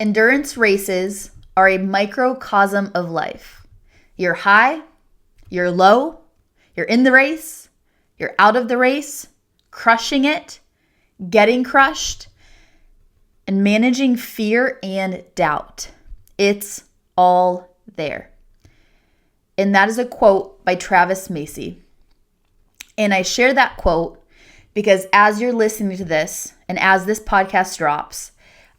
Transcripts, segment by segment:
Endurance races are a microcosm of life. You're high, you're low, you're in the race, you're out of the race, crushing it, getting crushed, and managing fear and doubt. It's all there. And that is a quote by Travis Macy. And I share that quote because as you're listening to this and as this podcast drops,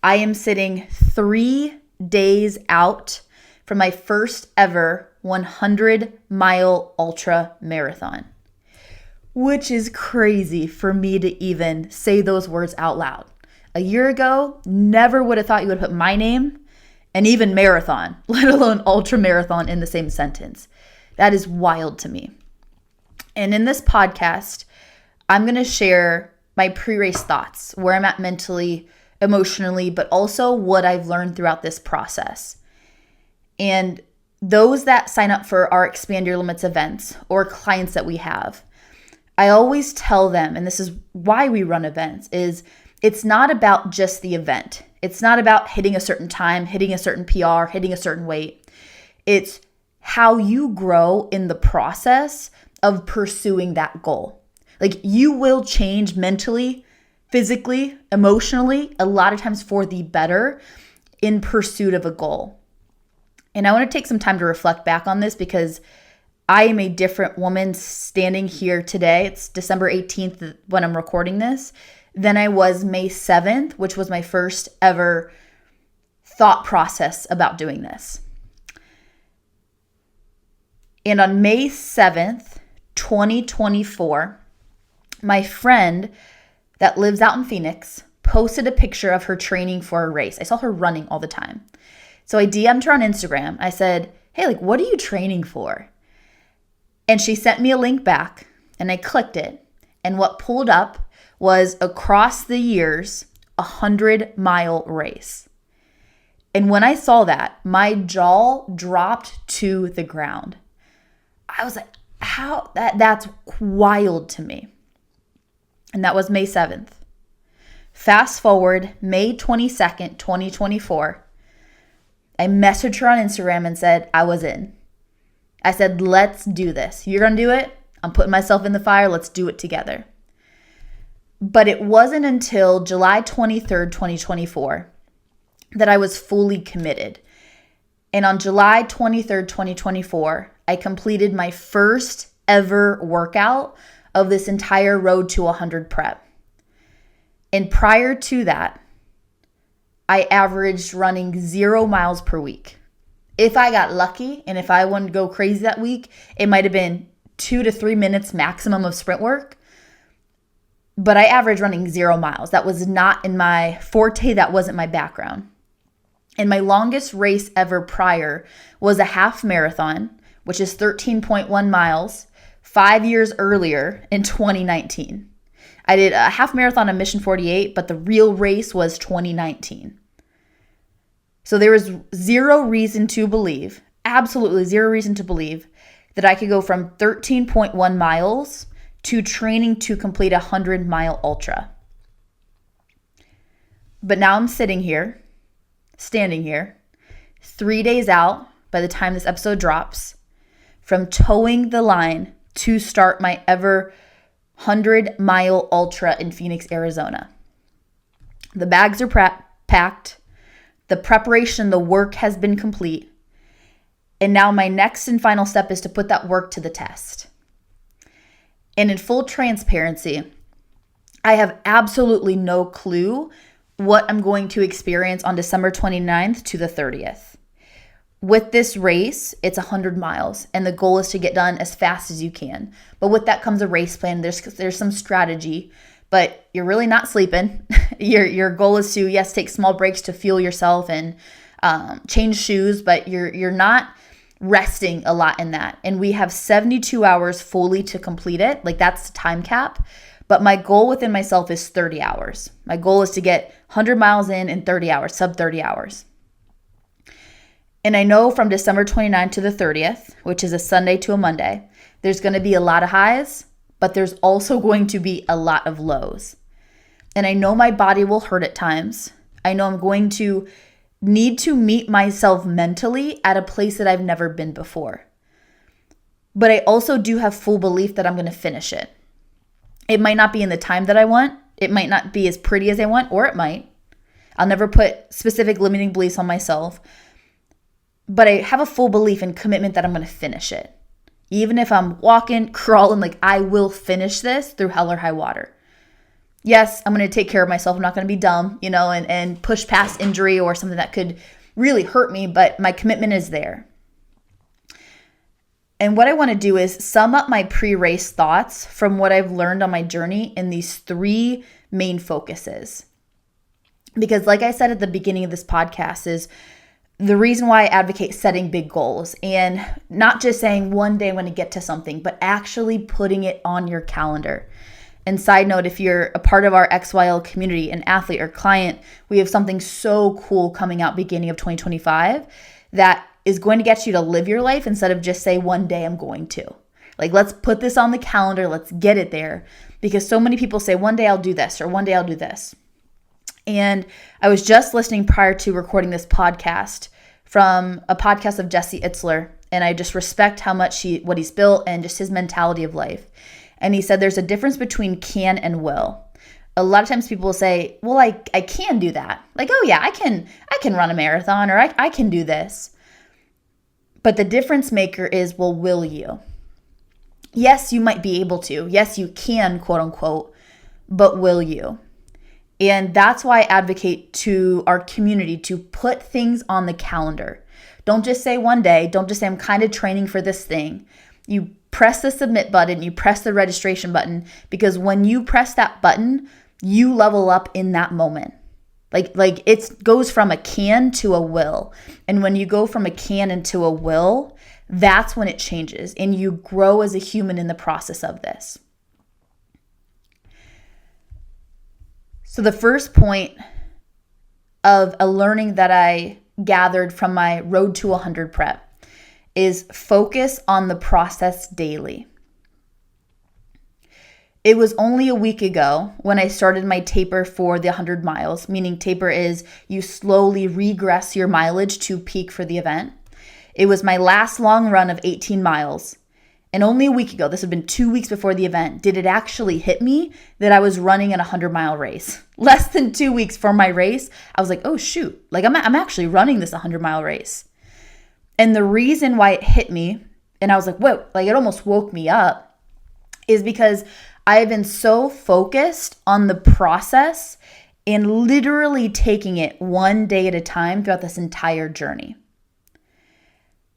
I am sitting 3 days out from my first ever 100-mile ultra marathon, which is crazy for me to even say those words out loud. A year ago, never would have thought you would put my name and even marathon, let alone ultra marathon, in the same sentence. That is wild to me. And in this podcast, I'm going to share my pre-race thoughts, where I'm at mentally, emotionally, but also what I've learned throughout this process. And those that sign up for our Expand Your Limits events or clients that we have, I always tell them, and this is why we run events, is it's not about just the event. It's not about hitting a certain time, hitting a certain PR, hitting a certain weight. It's how you grow in the process of pursuing that goal. Like, you will change mentally, physically, emotionally, a lot of times for the better in pursuit of a goal. And I want to take some time to reflect back on this because I am a different woman standing here today. It's December 18th when I'm recording this, than I was May 7th, which was my first ever thought process about doing this. And on May 7th, 2024, my friend that lives out in Phoenix posted a picture of her training for a race. I saw her running all the time. So I DM'd her on Instagram. I said, hey, what are you training for? And she sent me a link back and I clicked it. And what pulled up was across the years, 100-mile race. And when I saw that, my jaw dropped to the ground. I was like, how? That's wild to me. And that was May 7th. Fast forward, May 22nd, 2024, I messaged her on Instagram and said I was in. I said, let's do this. You're going to do it. I'm putting myself in the fire. Let's do it together. But it wasn't until July 23rd, 2024 that I was fully committed. And on July 23rd, 2024, I completed my first ever workout of this entire Road to 100 prep. And prior to that, I averaged running 0 miles per week. If I got lucky and if I wanted to go crazy that week, it might have been 2 to 3 minutes maximum of sprint work. But I averaged running 0 miles. That was not in my forte. That wasn't my background. And my longest race ever prior was a half marathon, which is 13.1 miles, 5 years earlier in 2019. I did a half marathon on Mission 48, but the real race was 2019. So there was zero reason to believe, absolutely zero reason to believe, that I could go from 13.1 miles to training to complete a 100-mile ultra. But now I'm standing here, 3 days out by the time this episode drops, from towing the line to start my ever 100-mile ultra in Phoenix, Arizona. The bags are packed. The preparation, the work has been complete. And now my next and final step is to put that work to the test. And in full transparency, I have absolutely no clue what I'm going to experience on December 29th to the 30th. With this race, it's 100 miles, and the goal is to get done as fast as you can. But with that comes a race plan. There's some strategy, but you're really not sleeping. Your goal is to, yes, take small breaks to fuel yourself and change shoes, but you're not resting a lot in that. And we have 72 hours fully to complete it. That's the time cap. But my goal within myself is 30 hours. My goal is to get 100 miles in 30 hours, sub 30 hours. And I know from December 29th to the 30th, which is a Sunday to a Monday, there's going to be a lot of highs, but there's also going to be a lot of lows. And I know my body will hurt at times. I know I'm going to need to meet myself mentally at a place that I've never been before. But I also do have full belief that I'm going to finish it. It might not be in the time that I want. It might not be as pretty as I want, or it might. I'll never put specific limiting beliefs on myself. But I have a full belief and commitment that I'm going to finish it. Even if I'm walking, crawling, like I will finish this through hell or high water. Yes, I'm going to take care of myself. I'm not going to be dumb, and push past injury or something that could really hurt me, but my commitment is there. And what I want to do is sum up my pre-race thoughts from what I've learned on my journey in these 3 main focuses. Because like I said at the beginning of this podcast is the reason why I advocate setting big goals and not just saying one day I'm going to get to something, but actually putting it on your calendar. And side note, if you're a part of our XYL community, an athlete or client, we have something so cool coming out beginning of 2025 that is going to get you to live your life instead of just say one day I'm going to. Like, let's put this on the calendar. Let's get it there. Because so many people say one day I'll do this or one day I'll do this. And I was just listening prior to recording this podcast from a podcast of Jesse Itzler. And I just respect how much what he's built and just his mentality of life. And he said there's a difference between can and will. A lot of times people will say, well, I can do that. Like, oh yeah, I can run a marathon, or I can do this. But the difference maker is, well, will you? Yes, you might be able to. Yes, you can, quote unquote, but will you? And that's why I advocate to our community to put things on the calendar. Don't just say one day. Don't just say I'm kind of training for this thing. You press the submit button. You press the registration button, because when you press that button, you level up in that moment. Like it goes from a can to a will. And when you go from a can into a will, that's when it changes and you grow as a human in the process of this. So the first point of a learning that I gathered from my Road to 100 prep is focus on the process daily. It was only a week ago when I started my taper for the 100 miles, meaning taper is you slowly regress your mileage to peak for the event. It was my last long run of 18 miles. And only a week ago, this had been 2 weeks before the event, did it actually hit me that I was running an 100-mile race. Less than 2 weeks for my race, I was like, oh shoot, like I'm actually running this 100-mile race. And the reason why it hit me, and I was like, whoa, like it almost woke me up, is because I have been so focused on the process and literally taking it one day at a time throughout this entire journey.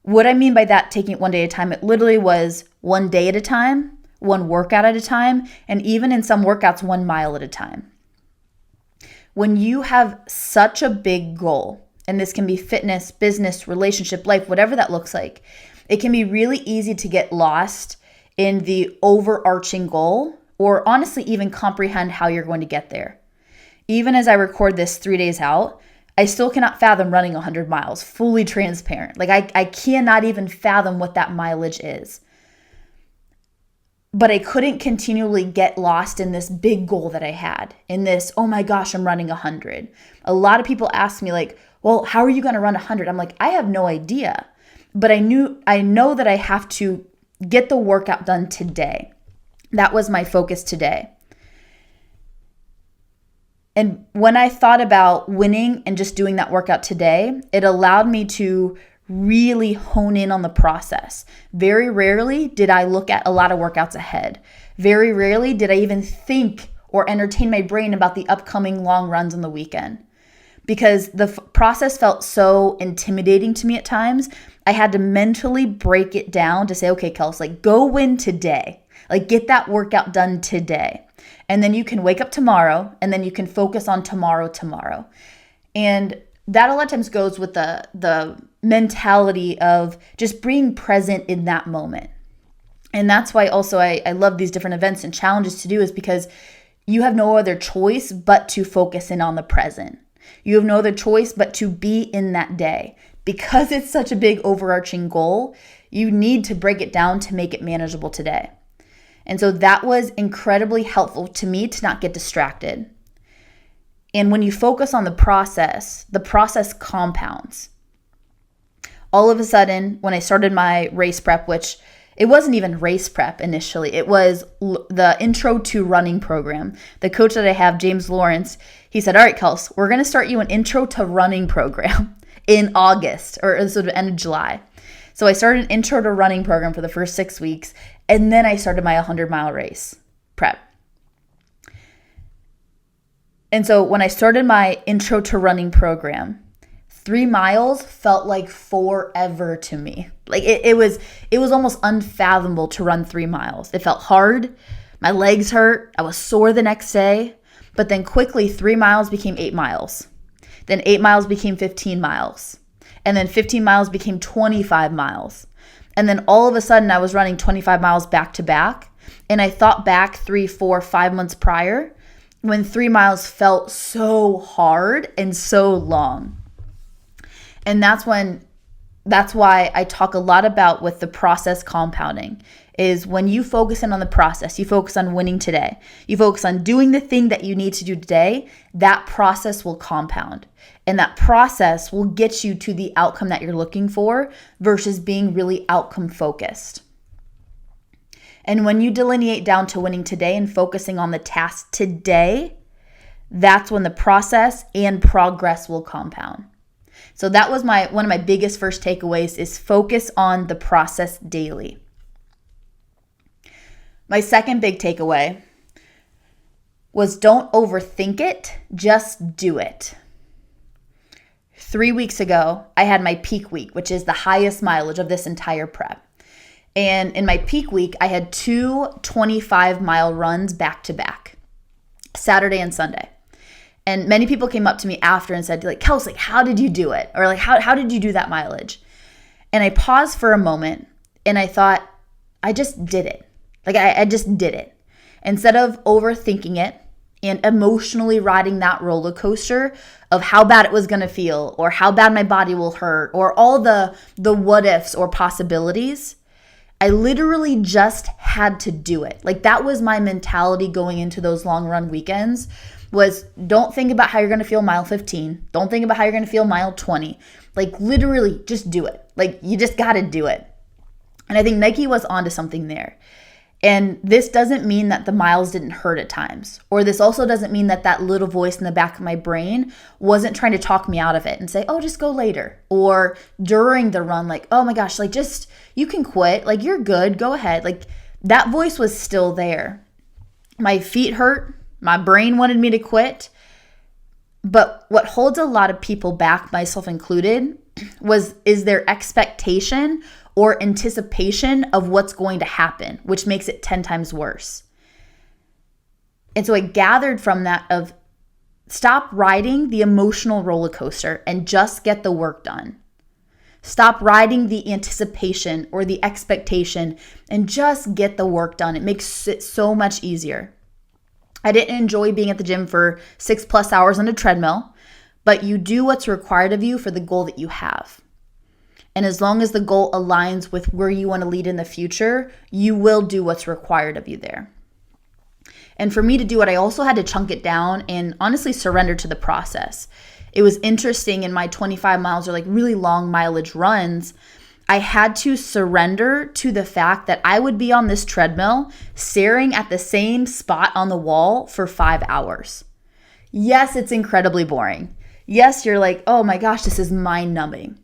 What I mean by that, taking it one day at a time, it literally was one day at a time, one workout at a time, and even in some workouts, 1 mile at a time. When you have such a big goal, and this can be fitness, business, relationship, life, whatever that looks like, it can be really easy to get lost in the overarching goal, or honestly even comprehend how you're going to get there. Even as I record this 3 days out, I still cannot fathom running 100 miles, fully transparent. Like I cannot even fathom what that mileage is. But I couldn't continually get lost in this big goal that I had, in this, oh my gosh, I'm running 100. A lot of people ask me like, well, how are you going to run 100? I'm like, I have no idea. But I know that I have to get the workout done today. That was my focus today. And when I thought about winning and just doing that workout today, it allowed me to really hone in on the process. Very rarely did I look at a lot of workouts ahead. Very rarely did I even think or entertain my brain about the upcoming long runs on the weekend. Because the process felt so intimidating to me at times, I had to mentally break it down to say, okay, Kelsey, like go win today. Like get that workout done today. And then you can wake up tomorrow and then you can focus on tomorrow. And that a lot of times goes with the mentality of just being present in that moment. And that's why also I love these different events and challenges to do, is because you have no other choice but to focus in on the present. You have no other choice but to be in that day. Because it's such a big overarching goal, you need to break it down to make it manageable today. And so that was incredibly helpful to me to not get distracted. And when you focus on the process compounds. All of a sudden, when I started my race prep, which it wasn't even race prep initially, it was the intro to running program. The coach that I have, James Lawrence, he said, all right, Kels, we're going to start you an intro to running program in August or sort of end of July. So I started an intro to running program for the first 6 weeks, and then I started my 100-mile race prep. And so when I started my intro to running program, 3 miles felt like forever to me. Like it was almost unfathomable to run 3 miles. It felt hard. My legs hurt. I was sore the next day. But then quickly 3 miles became 8 miles. Then 8 miles became 15 miles. And then 15 miles became 25 miles. And then all of a sudden I was running 25 miles back to back. And I thought back 3, 4, 5 months prior when 3 miles felt so hard and so long. And that's why I talk a lot about with the process compounding is when you focus in on the process, you focus on winning today, you focus on doing the thing that you need to do today, that process will compound. And that process will get you to the outcome that you're looking for versus being really outcome focused. And when you delineate down to winning today and focusing on the task today, that's when the process and progress will compound. So that was one of my biggest first takeaways is focus on the process daily. My second big takeaway was don't overthink it, just do it. 3 weeks ago, I had my peak week, which is the highest mileage of this entire prep. And in my peak week, I had 2 25-mile runs back to back, Saturday and Sunday. And many people came up to me after and said, like, Kelsey, how did you do it? Or like, how did you do that mileage? And I paused for a moment and I thought, I just did it. Like I just did it. Instead of overthinking it and emotionally riding that roller coaster of how bad it was going to feel or how bad my body will hurt or all the what ifs or possibilities, I literally just had to do it. Like that was my mentality going into those long run weekends. Was don't think about how you're going to feel mile 15. Don't think about how you're going to feel mile 20. Like literally just do it. Like you just got to do it. And I think Nike was onto something there. And this doesn't mean that the miles didn't hurt at times. Or this also doesn't mean that that little voice in the back of my brain wasn't trying to talk me out of it and say, oh, just go later. Or during the run, like, oh my gosh, like just, you can quit. Like you're good. Go ahead. Like that voice was still there. My feet hurt. My brain wanted me to quit. But what holds a lot of people back, myself included, is their expectation or anticipation of what's going to happen, which makes it 10 times worse. And so I gathered from that of stop riding the emotional roller coaster and just get the work done. Stop riding the anticipation or the expectation and just get the work done. It makes it so much easier. I didn't enjoy being at the gym for 6+ hours on a treadmill, but you do what's required of you for the goal that you have. And as long as the goal aligns with where you want to lead in the future, you will do what's required of you there. And for me to do it, I also had to chunk it down and honestly surrender to the process. It was interesting in my 25 miles or like really long mileage runs, I had to surrender to the fact that I would be on this treadmill staring at the same spot on the wall for 5 hours. Yes, it's incredibly boring. Yes, you're like, oh my gosh, this is mind-numbing.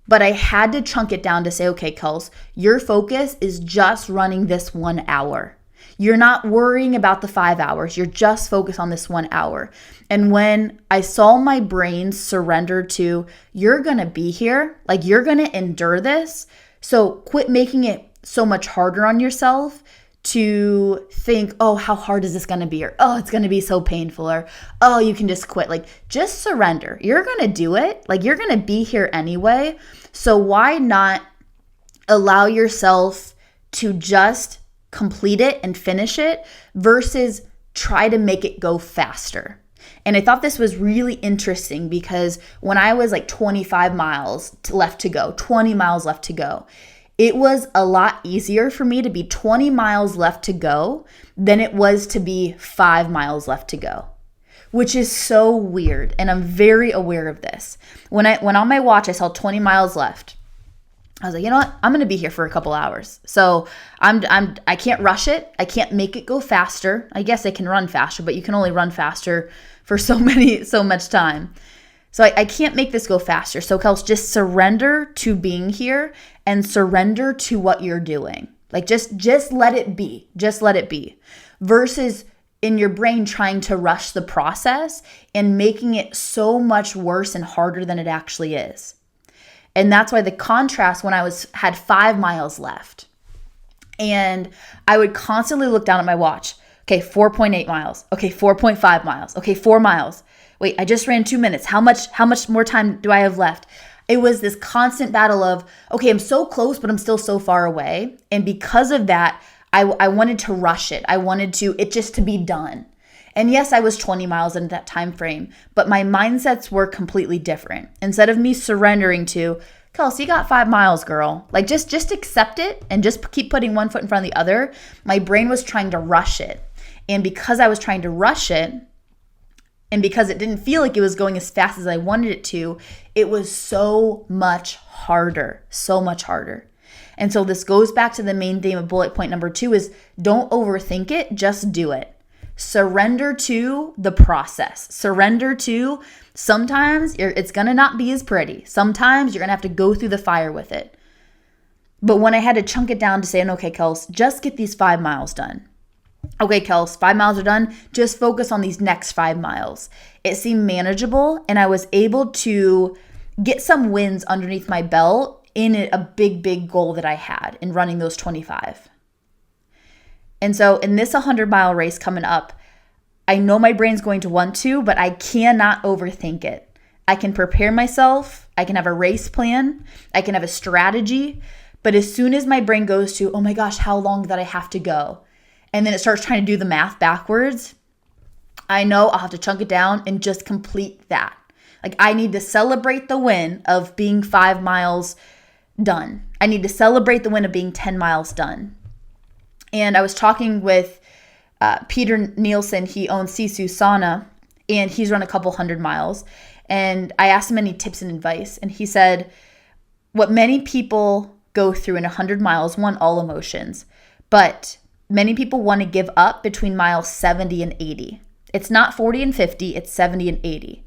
But I had to chunk it down to say, okay, Kels, your focus is just running this 1 hour. You're not worrying about the 5 hours. You're just focused on this 1 hour. And when I saw my brain surrender to, you're going to be here, like you're going to endure this. So quit making it so much harder on yourself to think, oh, how hard is this going to be? Or, oh, it's going to be so painful. Or, oh, you can just quit. Like, just surrender. You're going to do it. Like, you're going to be here anyway. So why not allow yourself to just complete it and finish it versus try to make it go faster? And I thought this was really interesting because when I was like 25 miles left to go, 20 miles left to go, it was a lot easier for me to be 20 miles left to go than it was to be 5 miles left to go. which is so weird. And I'm very aware of this. When on my watch, I saw 20 miles left. I was like, you know what? I'm going to be here for a couple hours. So I can't rush it. I can't make it go faster. I guess I can run faster, but you can only run faster for so much time. So I can't make this go faster. So Kels, just surrender to being here and surrender to what you're doing. Like just let it be. Just let it be. Versus in your brain trying to rush the process and making it so much worse and harder than it actually is. And that's why the contrast when I had 5 miles left and I would constantly look down at my watch. Okay, 4.8 miles. Okay, 4.5 miles. Okay, 4 miles. Wait, I just ran 2 minutes. How much more time do I have left? It was this constant battle of, okay, I'm so close, but I'm still so far away. And because of that, I wanted to rush it. I wanted it just to be done. And yes, I was 20 miles in that time frame, but my mindsets were completely different. Instead of me surrendering to, Kelsey, you got 5 miles, girl. Like just accept it and just keep putting one foot in front of the other. My brain was trying to rush it. And because I was trying to rush it, and because it didn't feel like it was going as fast as I wanted it to, it was so much harder, so much harder. And so this goes back to the main theme of bullet point number 2 is don't overthink it, just do it. Surrender to the process. Surrender to sometimes it's going to not be as pretty. Sometimes you're going to have to go through the fire with it. But when I had to chunk it down to say, okay, Kels, just get these 5 miles done. Okay, Kels, 5 miles are done. Just focus on these next 5 miles. It seemed manageable and I was able to get some wins underneath my belt in a big goal that I had in running those 25. And so in this 100-mile race coming up, I know my brain's going to want to, but I cannot overthink it. I can prepare myself. I can have a race plan. I can have a strategy. But as soon as my brain goes to, oh my gosh, how long did I have to go? And then it starts trying to do the math backwards, I know I'll have to chunk it down and just complete that. Like I need to celebrate the win of being 5 miles done. I need to celebrate the win of being 10 miles done. And I was talking with Peter Nielsen. He owns Sisu Sauna, and he's run a couple 100 miles. And I asked him any tips and advice. And he said, what many people go through in 100 miles, one, all emotions. But many people want to give up between miles 70 and 80. It's not 40 and 50, it's 70 and 80.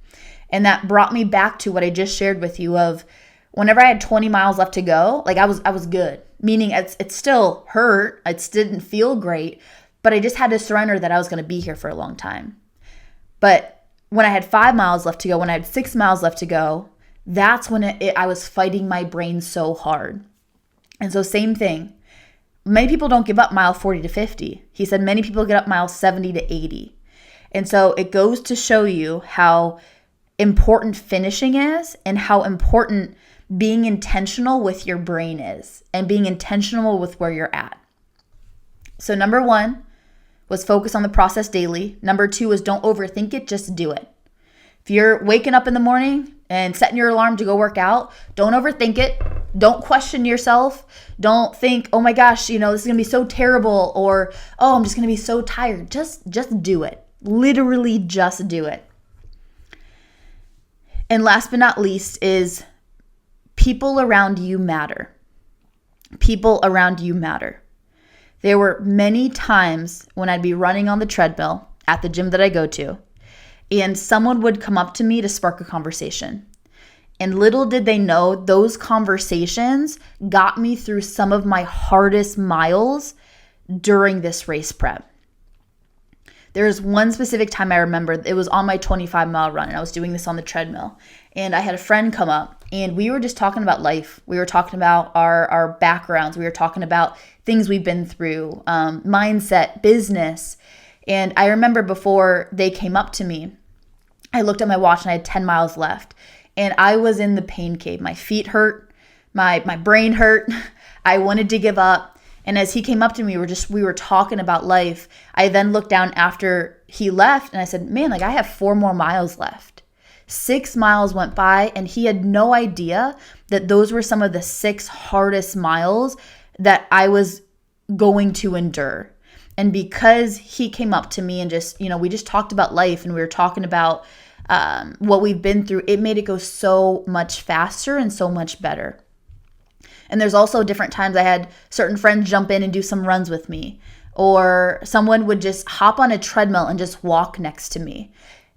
And that brought me back to what I just shared with you of whenever I had 20 miles left to go, like I was good. Meaning it still hurt, it still didn't feel great, but I just had to surrender that I was going to be here for a long time. But when I had 5 miles left to go, when I had 6 miles left to go, that's when I was fighting my brain so hard. And so same thing. Many people don't give up mile 40 to 50. He said many people get up mile 70 to 80. And so it goes to show you how important finishing is and how important being intentional with your brain is and being intentional with where you're at. So number 1 was focus on the process daily. Number 2 is don't overthink it, just do it. If you're waking up in the morning and setting your alarm to go work out, don't overthink it. Don't question yourself. Don't think, oh my gosh, this is going to be so terrible, or, oh, I'm just going to be so tired. Just do it. Literally just do it. And last but not least is people around you matter. People around you matter. There were many times when I'd be running on the treadmill at the gym that I go to, and someone would come up to me to spark a conversation. And little did they know, those conversations got me through some of my hardest miles during this race prep. There's one specific time I remember, it was on my 25-mile run, and I was doing this on the treadmill. And I had a friend come up, and we were just talking about life. We were talking about our backgrounds. We were talking about things we've been through, mindset, business. And I remember before they came up to me, I looked at my watch and I had 10 miles left. And I was in the pain cave. My feet hurt. My brain hurt. I wanted to give up. And as he came up to me, we were talking about life. I then looked down after he left and I said, man, I have 4 more miles left. 6 miles went by and he had no idea that those were some of the 6 hardest miles that I was going to endure. And because he came up to me and just, we just talked about life and we were talking about what we've been through, it made it go so much faster and so much better. And there's also different times I had certain friends jump in and do some runs with me, or someone would just hop on a treadmill and just walk next to me.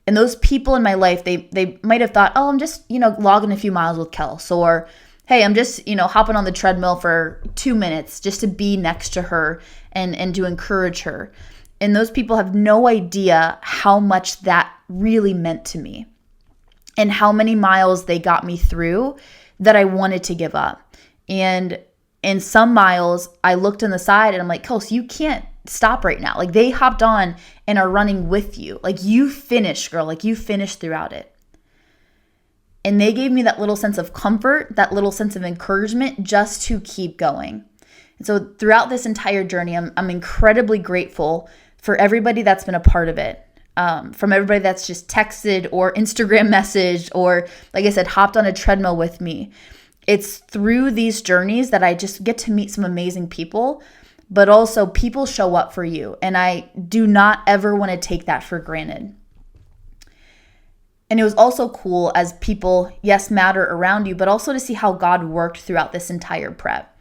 And those people in my life, they might have thought, oh, I'm just, logging a few miles with Kelsey, or hey, I'm just, hopping on the treadmill for 2 minutes just to be next to her and to encourage her. And those people have no idea how much that really meant to me and how many miles they got me through that I wanted to give up. And in some miles, I looked on the side and I'm like, Kelsey, you can't stop right now. Like, they hopped on and are running with you. Like, you finished, girl. Like, you finished throughout it. And they gave me that little sense of comfort, that little sense of encouragement just to keep going. And so throughout this entire journey, I'm incredibly grateful for everybody that's been a part of it. From everybody that's just texted or Instagram messaged or, like I said, hopped on a treadmill with me. It's through these journeys that I just get to meet some amazing people, but also people show up for you. And I do not ever want to take that for granted. And it was also cool as people, yes, matter around you, but also to see how God worked throughout this entire prep.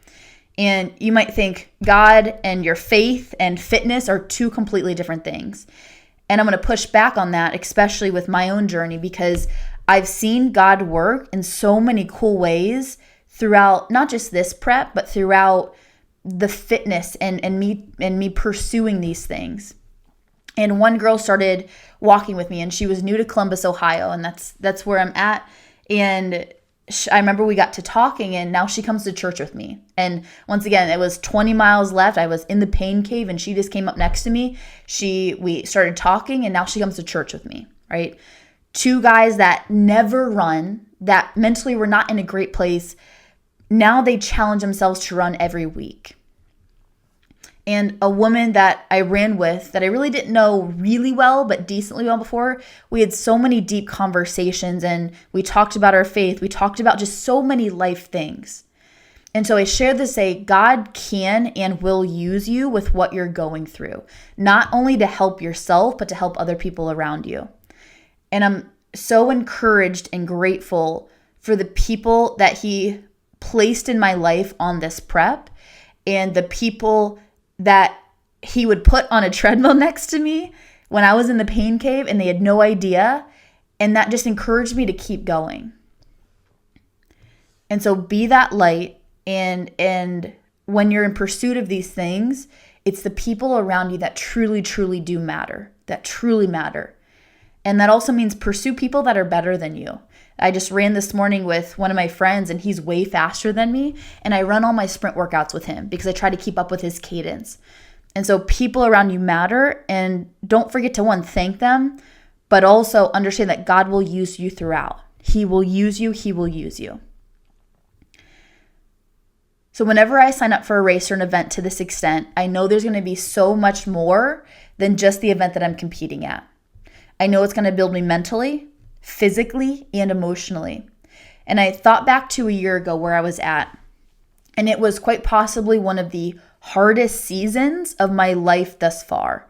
And you might think God and your faith and fitness are two completely different things. And I'm going to push back on that, especially with my own journey, because I've seen God work in so many cool ways throughout not just this prep, but throughout the fitness and me pursuing these things. And one girl started walking with me, and she was new to Columbus, Ohio, and that's where I'm at. And I remember we got to talking, and now she comes to church with me. And once again, it was 20 miles left. I was in the pain cave, and she just came up next to me. We started talking, and now she comes to church with me, right? Two guys that never run, that mentally were not in a great place. Now they challenge themselves to run every week. And a woman that I ran with that I really didn't know really well, but decently well before, we had so many deep conversations and we talked about our faith. We talked about just so many life things. And so I shared to say, God can and will use you with what you're going through, not only to help yourself, but to help other people around you. And I'm so encouraged and grateful for the people that he placed in my life on this prep and the people that he would put on a treadmill next to me when I was in the pain cave and they had no idea. And that just encouraged me to keep going. And so be that light. And when you're in pursuit of these things, it's the people around you that truly, truly do matter, that truly matter. And that also means pursue people that are better than you. I just ran this morning with one of my friends and he's way faster than me. And I run all my sprint workouts with him because I try to keep up with his cadence. And so people around you matter, and don't forget to, one, thank them, but also understand that God will use you throughout. He will use you. He will use you. So whenever I sign up for a race or an event to this extent, I know there's going to be so much more than just the event that I'm competing at. I know it's going to build me mentally, physically, and emotionally. And I thought back to a year ago where I was at, and it was quite possibly one of the hardest seasons of my life thus far.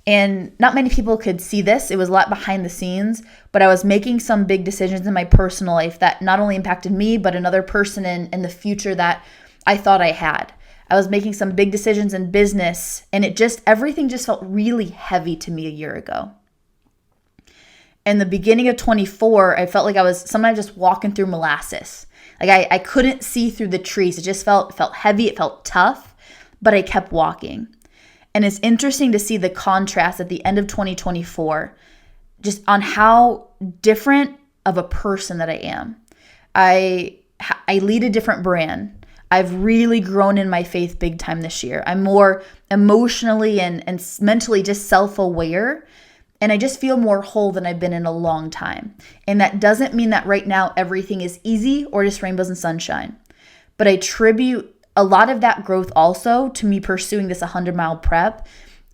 And not many people could see this. It was a lot behind the scenes, but I was making some big decisions in my personal life that not only impacted me, but another person in the future that I thought I had. I was making some big decisions in business, and everything just felt really heavy to me a year ago. In the beginning of 24, I felt like I was sometimes just walking through molasses. Like I couldn't see through the trees. It just felt heavy. It felt tough, but I kept walking. And it's interesting to see the contrast at the end of 2024, just on how different of a person that I am. I lead a different brand. I've really grown in my faith big time this year. I'm more emotionally and mentally just self-aware. And I just feel more whole than I've been in a long time. And that doesn't mean that right now everything is easy or just rainbows and sunshine. But I attribute a lot of that growth also to me pursuing this 100-mile prep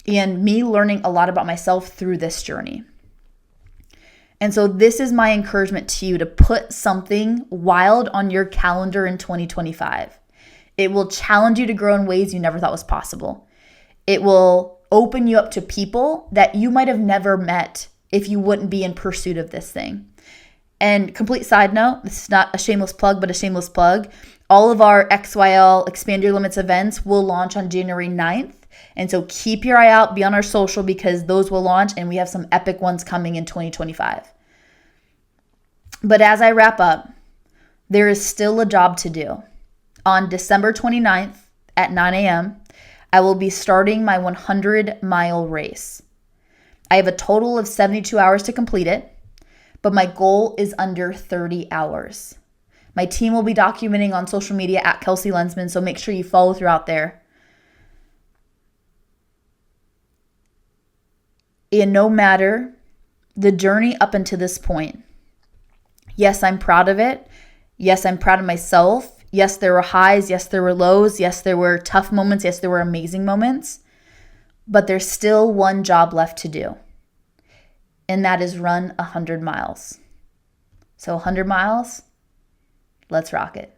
and me learning a lot about myself through this journey. And so this is my encouragement to you to put something wild on your calendar in 2025. It will challenge you to grow in ways you never thought was possible. It will open you up to people that you might have never met if you wouldn't be in pursuit of this thing. And complete side note, this is not a shameless plug, but a shameless plug. All of our XYL Expand Your Limits events will launch on January 9th. And so keep your eye out, be on our social, because those will launch and we have some epic ones coming in 2025. But as I wrap up, there is still a job to do. On December 29th at 9 a.m., I will be starting my 100-mile race. I have a total of 72 hours to complete it, but my goal is under 30 hours. My team will be documenting on social media at Kelsey Lensman, so make sure you follow throughout there. And no matter the journey up until this point, yes, I'm proud of it. Yes, I'm proud of myself. Yes, there were highs. Yes, there were lows. Yes, there were tough moments. Yes, there were amazing moments. But there's still one job left to do, and that is run 100 miles. So 100 miles, let's rock it.